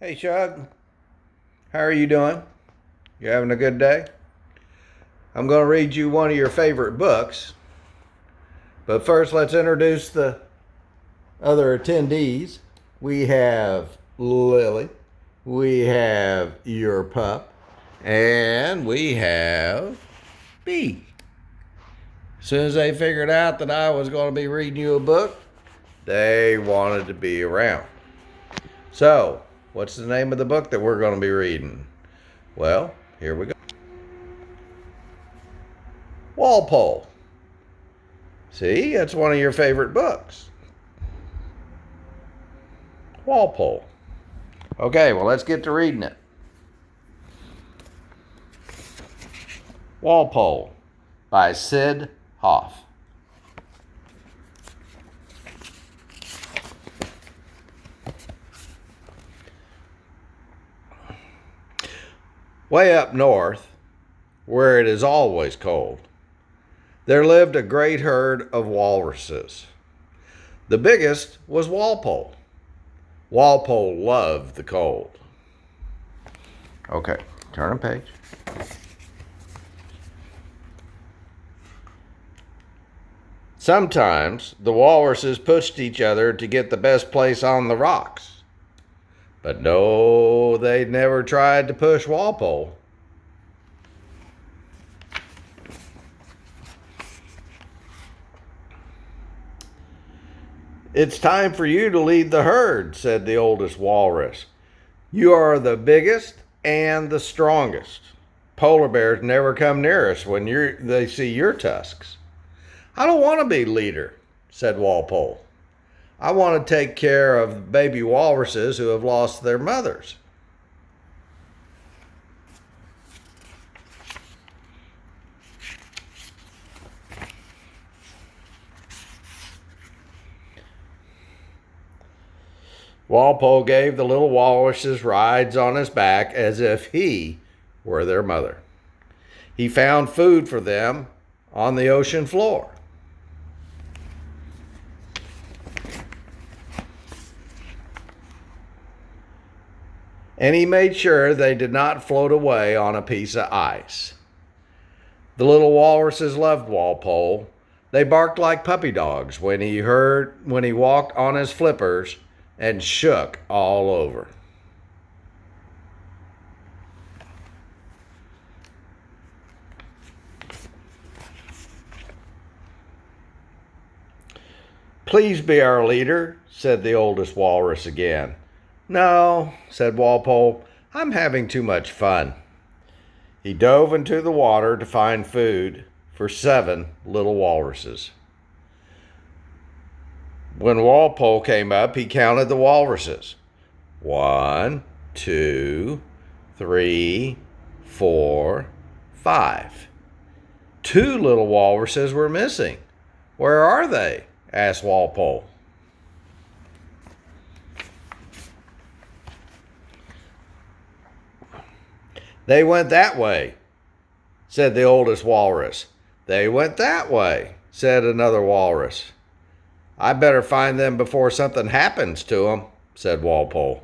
Hey, Shug. How are you doing? You having a good day? I'm going to read you one of your favorite books. But first, let's introduce the other attendees. We have Lily. We have your pup. And we have B. As soon as they figured out that I was going to be reading you a book, they wanted to be around. So, what's the name of the book that we're going to be reading? Well, here we go. Walpole. See, that's one of your favorite books. Walpole. Okay, well, let's get to reading it. Walpole by Sid Hoff. Way up north, where it is always cold, there lived a great herd of walruses. The biggest was Walpole. Walpole loved the cold. Okay, turn a page. Sometimes the walruses pushed each other to get the best place on the rocks. But no, they never tried to push Walpole. It's time for you to lead the herd, said the oldest walrus. You are the biggest and the strongest. Polar bears never come near us when they see your tusks. I don't want to be leader, said Walpole. I want to take care of baby walruses who have lost their mothers. Walpole gave the little walruses rides on his back as if he were their mother. He found food for them on the ocean floor. And he made sure they did not float away on a piece of ice. The little walruses loved Walpole. They barked like puppy dogs when he walked on his flippers and shook all over. Please be our leader, said the oldest walrus again. No, said Walpole, I'm having too much fun. He dove into the water to find food for 7 little walruses. When Walpole came up, he counted the walruses. 1, 2, 3, 4, 5. 2 little walruses were missing. Where are they? Asked Walpole. They went that way, said the oldest walrus. They went that way, said another walrus. I better find them before something happens to them, said Walpole.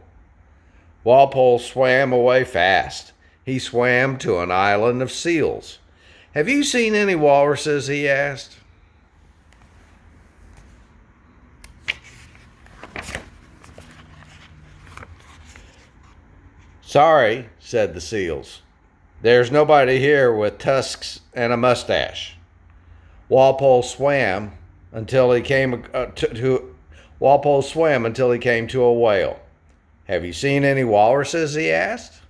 Walpole swam away fast. He swam to an island of seals. Have you seen any walruses? He asked. Sorry, said the seals. There's nobody here with tusks and a mustache. Walpole swam until he came Walpole swam until he came to a whale. Have you seen any walruses? He asked.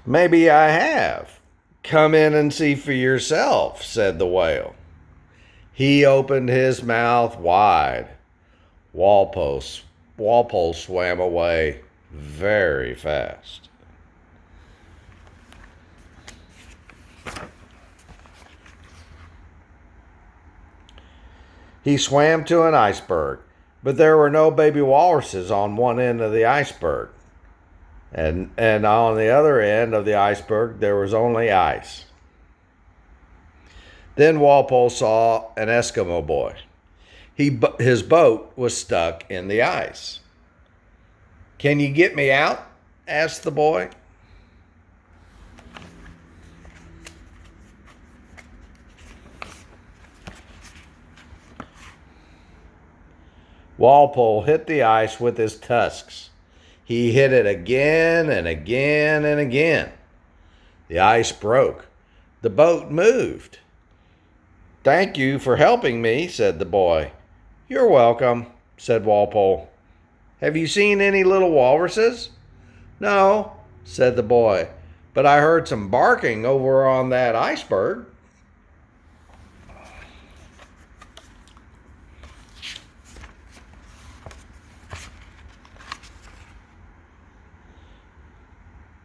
Maybe I have. Come in and see for yourself, said the whale. He opened his mouth wide. Walpole swam away very fast. He swam to an iceberg, but there were no baby walruses on one end of the iceberg. And on the other end of the iceberg, there was only ice. Then Walpole saw an Eskimo boy. His boat was stuck in the ice. "Can you get me out?" asked the boy. Walpole hit the ice with his tusks. He hit it again and again and again. The ice broke. The boat moved. "Thank you for helping me," said the boy. "You're welcome," said Walpole. "Have you seen any little walruses?" "No," said the boy, "but I heard some barking over on that iceberg."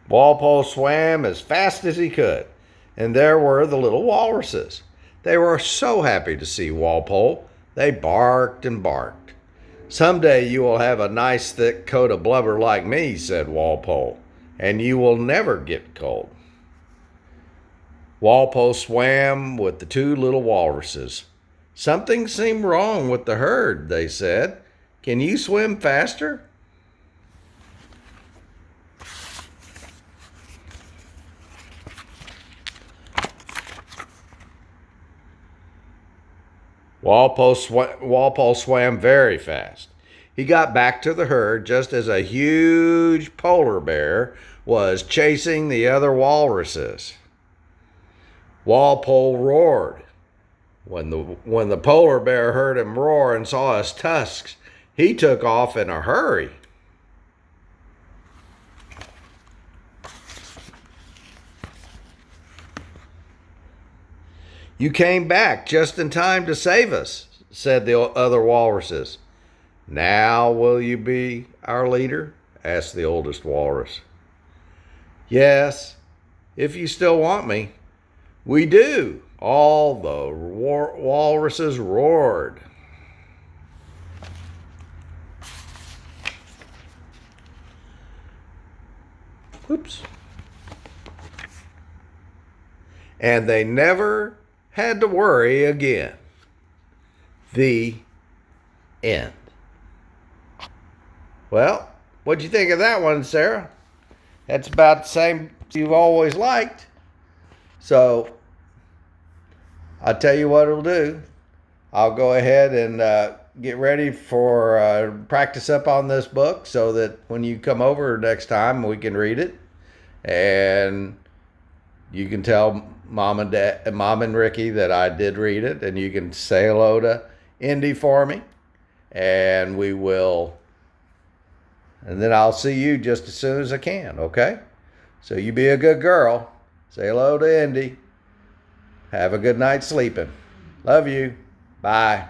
Walpole swam as fast as he could, and there were the little walruses. They were so happy to see Walpole. They barked and barked. "Someday you will have a nice thick coat of blubber like me," said Walpole, "and you will never get cold." Walpole swam with the two little walruses. "Something seemed wrong with the herd," they said. "Can you swim faster?" Walpole swam very fast. He got back to the herd just as a huge polar bear was chasing the other walruses. Walpole roared. When the polar bear heard him roar and saw his tusks, he took off in a hurry. "You came back just in time to save us," said the other walruses. "Now will you be our leader?" asked the oldest walrus. "Yes, if you still want me." "We do," all the walruses roared. Whoops. And they never had to worry again. The end. Well, what'd you think of that one, Sarah? That's about the same you've always liked. So, I'll tell you what it'll do. I'll go ahead and get ready for practice up on this book so that when you come over next time, we can read it. And you can tell Mom and Ricky that I did read it, and you can say hello to Indy for me, and and then I'll see you just as soon as I can, okay? So you be a good girl. Say hello to Indy. Have a good night sleeping. Love you. Bye.